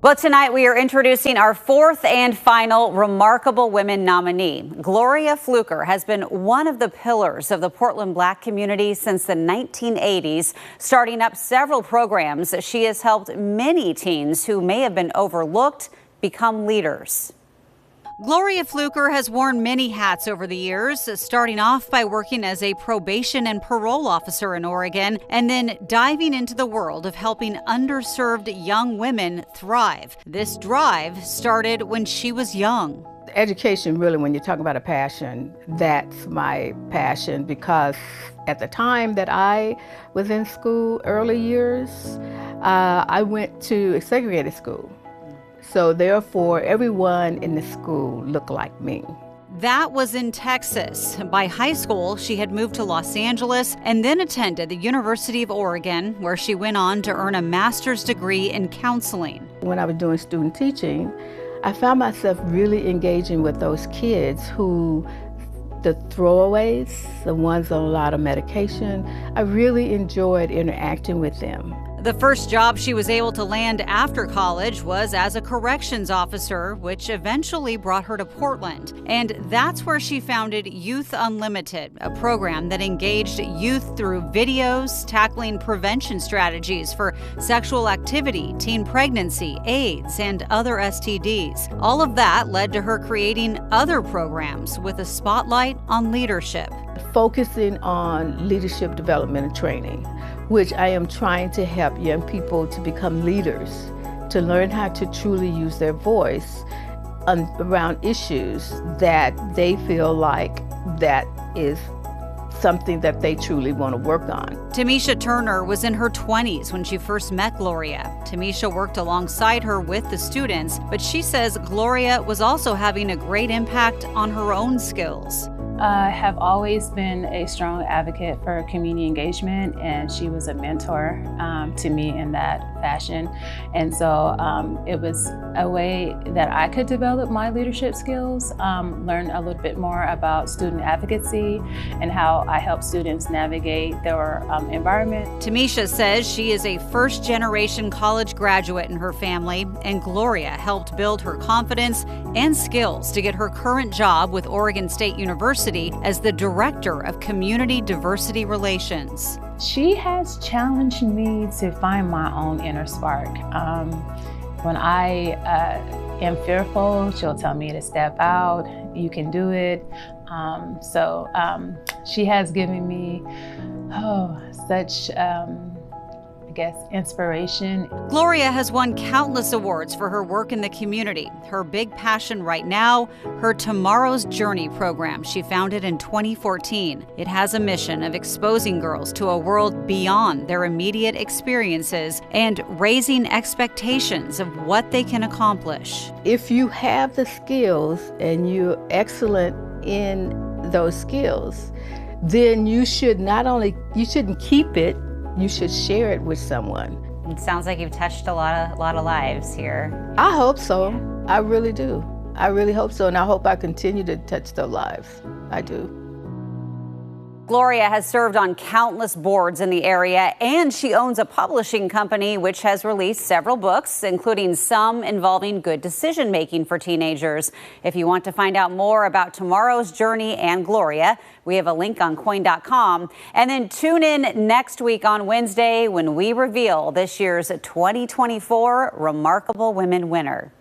Well, tonight we are introducing our fourth and final Remarkable Women nominee. Gloria Fluker has been one of the pillars of the Portland Black community since the 1980s, starting up several programs. She has helped many teens who may have been overlooked become leaders. Gloria Fluker has worn many hats over the years, starting off by working as a probation and parole officer in Oregon, and then diving into the world of helping underserved young women thrive. This drive started when she was young. Education, really, when you talk about a passion, that's my passion, because at the time that I was in school, early years, I went to a segregated school. So therefore, everyone in the school looked like me. That was in Texas. By high school, she had moved to Los Angeles and then attended the University of Oregon, where she went on to earn a master's degree in counseling. When I was doing student teaching, I found myself really engaging with those kids who, the throwaways, the ones on a lot of medication, I really enjoyed interacting with them. The first job she was able to land after college was as a corrections officer, which eventually brought her to Portland. And that's where she founded Youth Unlimited, a program that engaged youth through videos, tackling prevention strategies for sexual activity, teen pregnancy, AIDS, and other STDs. All of that led to her creating other programs with a spotlight on leadership. Focusing on leadership development and training, which I am trying to help young people to become leaders, to learn how to truly use their voice around issues that they feel like that is something that they truly want to work on. Tamisha Turner was in her 20s when she first met Gloria. Tamisha worked alongside her with the students, but she says Gloria was also having a great impact on her own skills. I have always been a strong advocate for community engagement, and she was a mentor to me in that fashion. And so it was a way that I could develop my leadership skills, learn a little bit more about student advocacy and how I help students navigate their environment. Tamisha says she is a first-generation college graduate in her family, and Gloria helped build her confidence and skills to get her current job with Oregon State University as the Director of Community Diversity Relations. She has challenged me to find my own inner spark. When I am fearful, she'll tell me to step out, you can do it. She has given me such inspiration. Gloria has won countless awards for her work in the community. Her big passion right now, her Tomorrow's Journey program she founded in 2014. It has a mission of exposing girls to a world beyond their immediate experiences and raising expectations of what they can accomplish. If you have the skills and you're excellent in those skills, then you shouldn't keep it, you should share it with someone. It sounds like you've touched a lot of lives here. I hope so. I really do. I really hope so, and I hope I continue to touch their lives. I do. Gloria has served on countless boards in the area, and she owns a publishing company which has released several books, including some involving good decision-making for teenagers. If you want to find out more about Tomorrow's Journey and Gloria, we have a link on coin.com. And then tune in next week on Wednesday when we reveal this year's 2024 Remarkable Women winner.